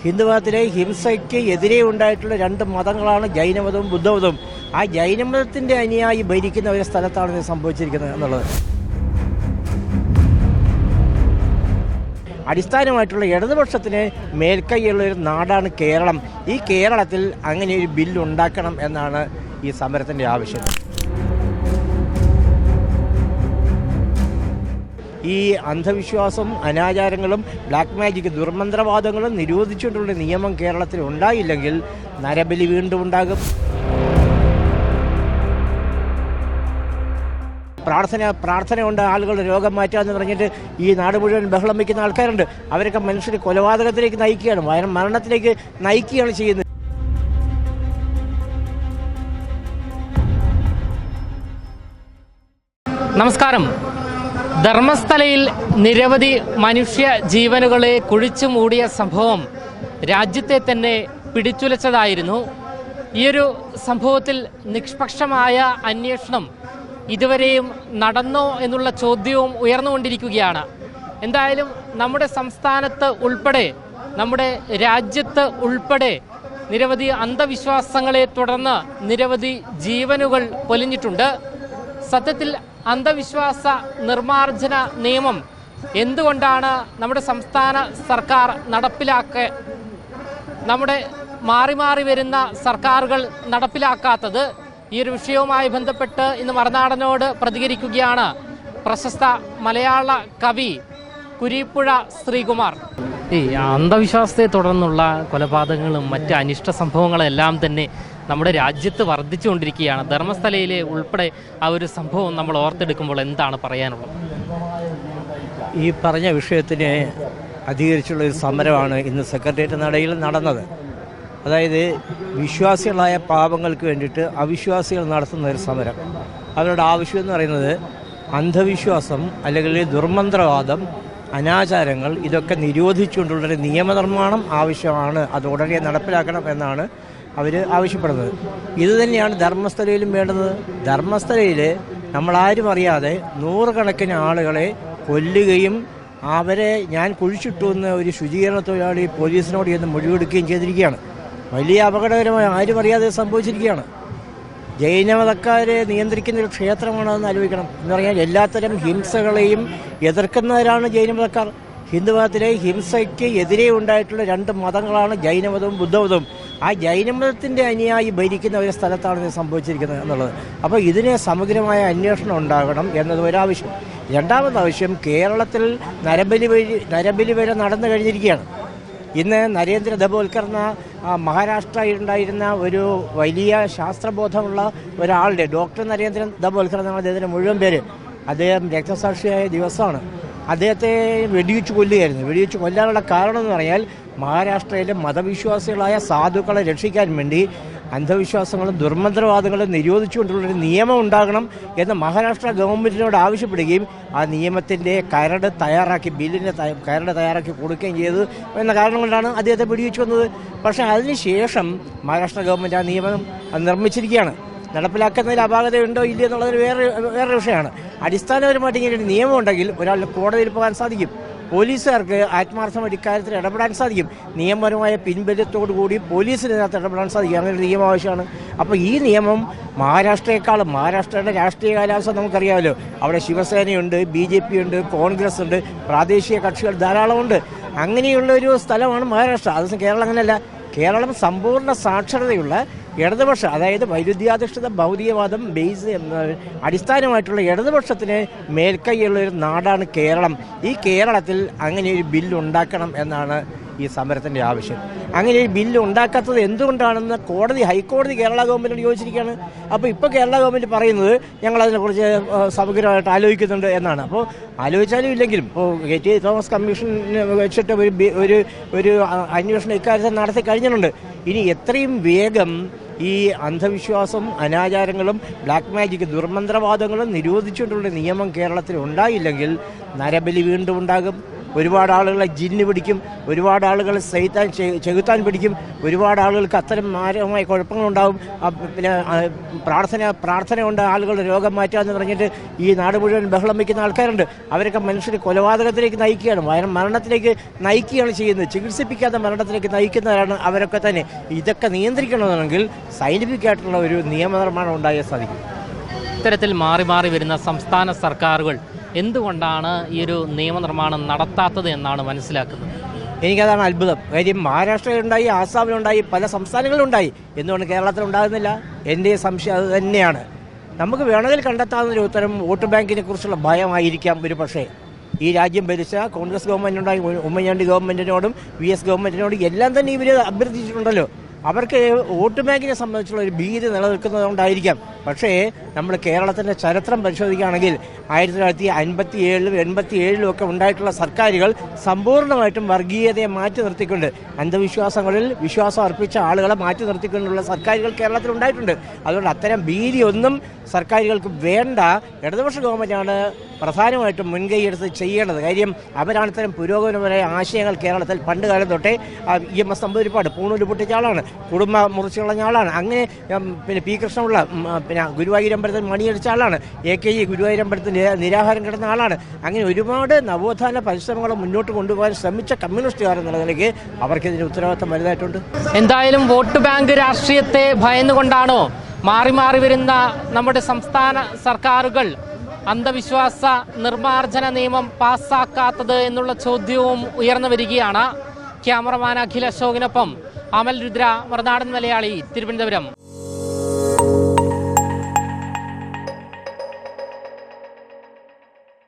ഹിന്ദുമതത്തിലെ ഹിംസയ്ക്ക് എതിരെ ഉണ്ടായിട്ടുള്ള രണ്ട് മതങ്ങളാണ് ജൈനമതവും ബുദ്ധമതവും. ആ ജൈനമതത്തിൻ്റെ അനുയായി ഭരിക്കുന്ന ഒരു സ്ഥലത്താണ് ഇത് സംഭവിച്ചിരിക്കുന്നത് എന്നുള്ളത്. അടിസ്ഥാനമായിട്ടുള്ള ഇടതുപക്ഷത്തിന് മേൽക്കൈയുള്ള ഒരു നാടാണ് കേരളം. ഈ കേരളത്തിൽ അങ്ങനെ ഒരു ബില്ല് ഉണ്ടാക്കണം എന്നാണ് ഈ സമരത്തിൻ്റെ ആവശ്യം. ഈ അന്ധവിശ്വാസം, അനാചാരങ്ങളും ബ്ലാക്ക് മാജിക്, ദുർമന്ത്രവാദങ്ങളും നിരോധിച്ചുകൊണ്ടുള്ള നിയമം കേരളത്തിൽ ഉണ്ടായില്ലെങ്കിൽ നരബലി വീണ്ടും ഉണ്ടാകും. പ്രാർത്ഥന കൊണ്ട് ആളുകളുടെ രോഗം മാറ്റാമെന്ന് പറഞ്ഞിട്ട് ഈ നാട് മുഴുവൻ ബഹളം വയ്ക്കുന്ന ആൾക്കാരുണ്ട്. അവരൊക്കെ മനുഷ്യരെ കൊലപാതകത്തിലേക്ക് നയിക്കുകയാണ്, മരണത്തിലേക്ക് നയിക്കുകയാണ് ചെയ്യുന്നത്. നമസ്കാരം. ധർമ്മസ്ഥലയിൽ നിരവധി മനുഷ്യ ജീവനുകളെ കുഴിച്ചു മൂടിയ സംഭവം രാജ്യത്തെ തന്നെ പിടിച്ചുലച്ചതായിരുന്നു. ഈയൊരു സംഭവത്തിൽ നിഷ്പക്ഷമായ അന്വേഷണം ഇതുവരെയും നടന്നോ എന്നുള്ള ചോദ്യവും ഉയർന്നുകൊണ്ടിരിക്കുകയാണ്. എന്തായാലും നമ്മുടെ സംസ്ഥാനത്ത് ഉൾപ്പെടെ, നമ്മുടെ രാജ്യത്ത് ഉൾപ്പെടെ നിരവധി അന്ധവിശ്വാസങ്ങളെ തുടർന്ന് നിരവധി ജീവനുകൾ പൊലിഞ്ഞിട്ടുണ്ട്. സത്യത്തിൽ അന്ധവിശ്വാസ നിർമ്മാർജ്ജന നിയമം എന്തുകൊണ്ടാണ് നമ്മുടെ സംസ്ഥാന സർക്കാർ നമ്മുടെ മാറി വരുന്ന സർക്കാരുകൾ നടപ്പിലാക്കാത്തത്? ഈ ഒരു വിഷയവുമായി ബന്ധപ്പെട്ട് ഇന്ന് മറുനാടനോട് പ്രതികരിക്കുകയാണ് പ്രശസ്ത മലയാള കവി കുരീപ്പുഴ ശ്രീകുമാർ. ഈ അന്ധവിശ്വാസത്തെ തുടർന്നുള്ള കൊലപാതകങ്ങളും മറ്റ് അനിഷ്ട സംഭവങ്ങളെല്ലാം തന്നെ നമ്മുടെ രാജ്യത്ത് വർദ്ധിച്ചുകൊണ്ടിരിക്കുകയാണ്. ധർമ്മസ്ഥലയിലെ ഉൾപ്പെടെ ആ ഒരു സംഭവം നമ്മൾ ഓർത്തെടുക്കുമ്പോൾ എന്താണ് പറയാനുള്ളത്? ഈ പറഞ്ഞ വിഷയത്തിന് അധികരിച്ചുള്ള ഒരു സമരമാണ് ഇന്ന് സെക്രട്ടേറിയറ്റ് നടയിൽ നടന്നത്. അതായത് വിശ്വാസികളായ പാവങ്ങൾക്ക് വേണ്ടിയിട്ട് അവിശ്വാസികൾ നടത്തുന്ന ഒരു സമരം. അവരുടെ ആവശ്യം എന്ന് പറയുന്നത് അന്ധവിശ്വാസം അല്ലെങ്കിൽ ദുർമന്ത്രവാദം, അനാചാരങ്ങൾ ഇതൊക്കെ നിരോധിച്ചുകൊണ്ടുള്ളൊരു നിയമനിർമ്മാണം ആവശ്യമാണ്. അത് ഉടനെ നടപ്പിലാക്കണം എന്നാണ് അവർ ആവശ്യപ്പെടുന്നത്. ഇതുതന്നെയാണ് ധർമ്മസ്ഥലയിലും വേണ്ടത്. ധർമ്മസ്ഥലയിൽ നമ്മളാരും അറിയാതെ നൂറുകണക്കിന് ആളുകളെ കൊല്ലുകയും അവരെ ഞാൻ കുഴിച്ചിട്ടു എന്ന് ഒരു ശുചീകരണ തൊഴിലാളി പോലീസിനോട് ചെന്ന് മൊഴിയെടുക്കുകയും ചെയ്തിരിക്കുകയാണ്. വലിയ അപകടകരമായ, ആരും അറിയാതെ സംഭവിച്ചിരിക്കുകയാണ്. ജൈനമതക്കാരെ നിയന്ത്രിക്കുന്ന ഒരു ക്ഷേത്രമാണെന്ന് ആലോചിക്കണം. എന്ന് പറഞ്ഞാൽ എല്ലാത്തരം ഹിംസകളെയും എതിർക്കുന്നവരാണ് ജൈനമതക്കാർ. ഹിന്ദുമതത്തിലെ ഹിംസയ്ക്ക് എതിരെ ഉണ്ടായിട്ടുള്ള രണ്ട് മതങ്ങളാണ് ജൈനമതവും ബുദ്ധമതവും. ആ ജൈനമതത്തിൻ്റെ അനുയായി ഭരിക്കുന്ന ഒരു സ്ഥലത്താണ് ഇത് സംഭവിച്ചിരിക്കുന്നത് എന്നുള്ളത്. അപ്പോൾ ഇതിന് സമഗ്രമായ അന്വേഷണം ഉണ്ടാകണം എന്നത് ഒരാവശ്യം. രണ്ടാമത്തെ ആവശ്യം, കേരളത്തിൽ നരബലി വരെ നടന്നു കഴിഞ്ഞിരിക്കുകയാണ്. ഇന്ന് നരേന്ദ്ര ദബോൽക്കർ മഹാരാഷ്ട്രയിലുണ്ടായിരുന്ന ഒരു വലിയ ശാസ്ത്രബോധമുള്ള ഒരാളുടെ, ഡോക്ടർ നരേന്ദ്രൻ ദബോൽക്കർ എന്നാണ് അദ്ദേഹത്തിൻ്റെ മുഴുവൻ പേര്. അദ്ദേഹം രക്തസാക്ഷിയായ ദിവസമാണ്. അദ്ദേഹത്തെ വെടിവെച്ച് കൊല്ലുകയായിരുന്നു. വെടിവെച്ച് കൊല്ലാനുള്ള കാരണം എന്ന് പറഞ്ഞാൽ മഹാരാഷ്ട്രയിലെ മതവിശ്വാസികളായ സാധുക്കളെ രക്ഷിക്കാൻ വേണ്ടി അന്ധവിശ്വാസങ്ങളും ദുർമന്ത്രവാദങ്ങളും നിരോധിച്ചുകൊണ്ടുള്ളൊരു നിയമം ഉണ്ടാകണം എന്ന് മഹാരാഷ്ട്ര ഗവൺമെൻറ്റിനോട് ആവശ്യപ്പെടുകയും ആ നിയമത്തിൻ്റെ കരട് തയ്യാറാക്കി, ബില്ലിൻ്റെ കരട് തയ്യാറാക്കി കൊടുക്കുകയും ചെയ്തത് എന്ന കാരണം കൊണ്ടാണ് അദ്ദേഹത്തെ വെടിവെച്ച് വന്നത്. പക്ഷേ അതിനുശേഷം മഹാരാഷ്ട്ര ഗവൺമെൻറ് ആ നിയമം നിർമ്മിച്ചിരിക്കുകയാണ്. നടപ്പിലാക്കുന്നതിൽ അപാകതയുണ്ടോ ഇല്ലയോ എന്നുള്ളത് വേറെ വിഷയമാണ്. അടിസ്ഥാനപരമായിട്ട് ഇങ്ങനെ ഒരു നിയമം ഉണ്ടെങ്കിൽ ഒരാൾ കോടതിയിൽ പോകാൻ സാധിക്കും. പോലീസുകാർക്ക് ആത്മാർത്ഥമായിട്ട് ഇക്കാര്യത്തിൽ ഇടപെടാൻ സാധിക്കും. നിയമപരമായ പിൻബലത്തോടുകൂടി പോലീസിനകത്ത് ഇടപെടാൻ സാധിക്കും. അങ്ങനെ ഒരു നിയമം ആവശ്യമാണ്. അപ്പോൾ ഈ നിയമം മഹാരാഷ്ട്രയുടെ രാഷ്ട്രീയ കാലാവസ്ഥ നമുക്കറിയാമല്ലോ. അവിടെ ശിവസേനയുണ്ട്, BJP ഉണ്ട്, കോൺഗ്രസ് ഉണ്ട്, പ്രാദേശിക കക്ഷികൾ ധാരാളമുണ്ട്. അങ്ങനെയുള്ള ഒരു സ്ഥലമാണ് മഹാരാഷ്ട്ര. അതേസമയം കേരളം അങ്ങനെയല്ല. കേരളം സമ്പൂർണ്ണ സാക്ഷരതയുള്ള ഇടതുപക്ഷം, അതായത് വൈരുദ്ധ്യാധിഷ്ഠിത ഭൗതികവാദം അടിസ്ഥാനമായിട്ടുള്ള ഇടതുപക്ഷത്തിന് മേൽക്കൈയുള്ള ഒരു നാടാണ് കേരളം. ഈ കേരളത്തിൽ അങ്ങനെ ഒരു ബില്ല് ഉണ്ടാക്കണം എന്നാണ് ഈ സമരത്തിൻ്റെ ആവശ്യം. അങ്ങനെ ഒരു ബില്ല് ഉണ്ടാക്കാത്തത് എന്തുകൊണ്ടാണെന്ന് ഹൈക്കോടതി കേരള ഗവൺമെൻറ്റിനോട് ചോദിച്ചിരിക്കുകയാണ്. അപ്പോൾ ഇപ്പോൾ കേരള ഗവൺമെൻറ് പറയുന്നത് ഞങ്ങളതിനെക്കുറിച്ച് സമഗ്രമായിട്ട് ആലോചിക്കുന്നുണ്ട് എന്നാണ്. അപ്പോൾ ആലോചിച്ചാലും ഇല്ലെങ്കിലും ഇപ്പോൾ KT തോമസ് കമ്മീഷൻ വെച്ചിട്ട് ഒരു അന്വേഷണം ഇക്കാര്യത്തിൽ നടത്തി കഴിഞ്ഞിട്ടുണ്ട്. ഇനി എത്രയും വേഗം ഈ അന്ധവിശ്വാസം, അനാചാരങ്ങളും ബ്ലാക്ക് മാജിക്, ദുർമന്ത്രവാദങ്ങളും നിരോധിച്ചുകൊണ്ടുള്ള നിയമം കേരളത്തിൽ ഉണ്ടായില്ലെങ്കിൽ നരബലി വീണ്ടും ഉണ്ടാകും. ഒരുപാട് ആളുകളെ ജിന്ന് പിടിക്കും, ഒരുപാട് ആളുകൾ സൈത്താൻ ചെകുത്താൻ പിടിക്കും, ഒരുപാട് ആളുകൾക്ക് അത്തരം മാരകമായ കുഴപ്പങ്ങളുണ്ടാവും. പിന്നെ പ്രാർത്ഥന കൊണ്ട് ആളുകളുടെ രോഗം മാറ്റുക എന്ന് പറഞ്ഞിട്ട് ഈ നാട് മുഴുവൻ ബഹളം വയ്ക്കുന്ന ആൾക്കാരുണ്ട്. അവരൊക്കെ മനുഷ്യർ കൊലപാതകത്തിലേക്ക് നയിക്കുകയാണ്, മരണത്തിലേക്ക് നയിക്കുകയാണ് ചെയ്യുന്നത്. ചികിത്സിപ്പിക്കാത്ത മരണത്തിലേക്ക് നയിക്കുന്നവരാണ് അവരൊക്കെ തന്നെ. ഇതൊക്കെ നിയന്ത്രിക്കണമെന്നുണ്ടെങ്കിൽ സയന്റിഫിക് ആയിട്ടുള്ള ഒരു നിയമനിർമ്മാണം ഉണ്ടായാൽ സാധിക്കും. ഇത്തരത്തിൽ മാറി മാറി വരുന്ന സംസ്ഥാന സർക്കാരുകൾ എന്തുകൊണ്ടാണ് ഈ ഒരു നിയമനിർമ്മാണം നടത്താത്തത് എന്നാണ് മനസ്സിലാക്കുന്നത്? എനിക്കതാണ് അത്ഭുതം. കാര്യം മഹാരാഷ്ട്രയിലുണ്ടായി, ആസാമിലുണ്ടായി, പല സംസ്ഥാനങ്ങളിലുണ്ടായി, എന്തുകൊണ്ട് കേരളത്തിലുണ്ടാകുന്നില്ല? എൻ്റെ സംശയം അത് തന്നെയാണ്. നമുക്ക് വേണമെങ്കിൽ കണ്ടെത്താവുന്നൊരു ഉത്തരം വോട്ട് ബാങ്കിനെ കുറിച്ചുള്ള ഭയമായിരിക്കാം. ഒരു പക്ഷേ ഈ രാജ്യം ഭരിച്ച കോൺഗ്രസ് ഗവൺമെൻറ്റുണ്ടായി, ഉമ്മൻചാണ്ടി ഗവൺമെൻറ്റിനോടും VS ഗവൺമെൻറ്റിനോടും എല്ലാം തന്നെ ഇവർ അഭ്യർത്ഥിച്ചിട്ടുണ്ടല്ലോ. അവർക്ക് വോട്ട് ബാങ്കിനെ സംബന്ധിച്ചുള്ള ഒരു ഭീതി നിലനിൽക്കുന്നതുകൊണ്ടായിരിക്കാം. പക്ഷേ നമ്മൾ കേരളത്തിൻ്റെ ചരിത്രം പരിശോധിക്കുകയാണെങ്കിൽ 1957 87 ഒക്കെ ഉണ്ടായിട്ടുള്ള സർക്കാരുകൾ സമ്പൂർണ്ണമായിട്ടും വർഗീയതയെ മാറ്റി നിർത്തിക്കൊണ്ട്, അന്ധവിശ്വാസങ്ങളിൽ വിശ്വാസം അർപ്പിച്ച ആളുകളെ മാറ്റി നിർത്തിക്കൊണ്ടുള്ള സർക്കാരുകൾ കേരളത്തിൽ ഉണ്ടായിട്ടുണ്ട്. അതുകൊണ്ട് അത്തരം ഭീതിയൊന്നും സർക്കാരുകൾക്ക് വേണ്ട. ഇടതുപക്ഷ ഗവൺമെൻറ്റാണ് പ്രധാനമായിട്ടും മുൻകൈയെടുത്ത് ചെയ്യേണ്ടത്. കാര്യം അവരാണ് ഇത്തരം പുരോഗമനപരമായ ആശയങ്ങൾ കേരളത്തിൽ പണ്ട് കാലം തൊട്ടേ EMS നമ്പൂതിരിപ്പാട് പൂണൂല് പൊട്ടിച്ച ആളാണ്, കുടുംബ മുറിച്ചു കളഞ്ഞ ആളാണ്. അങ്ങനെ പിന്നെ P കൃഷ്ണപിള്ള പിന്നെ ഗുരുവായൂരമ്പലത്തിൽ മണിയടിച്ച ആളാണ്, AKG ഗുരുവായൂരമ്പലത്തിൽ നിരാഹാരം കിടന്ന ആളാണ്. അങ്ങനെ ഒരുപാട് നവോത്ഥാന പരിശ്രമങ്ങൾ മുന്നോട്ട് കൊണ്ടുപോകാൻ ശ്രമിച്ച കമ്മ്യൂണിസ്റ്റുകാർ എന്നുള്ള നിലയ്ക്ക് അവർക്കിതിന് ഉത്തരവാദിത്തം വലുതായിട്ടുണ്ട്. എന്തായാലും വോട്ട് ബാങ്ക് രാഷ്ട്രീയത്തെ ഭയന്നുകൊണ്ടാണോ മാറി മാറി വരുന്ന നമ്മുടെ സംസ്ഥാന സർക്കാരുകൾ അന്ധവിശ്വാസ നിർമ്മാർജ്ജന നിയമം പാസ്സാക്കാത്തത് എന്നുള്ള ചോദ്യവും ഉയർന്നു വരികയാണ്. ക്യാമറമാൻ അഖിൽ അശോകിനൊപ്പം അമൽ രുദ്ര, മറുനാടൻ മലയാളി, തിരുവനന്തപുരം.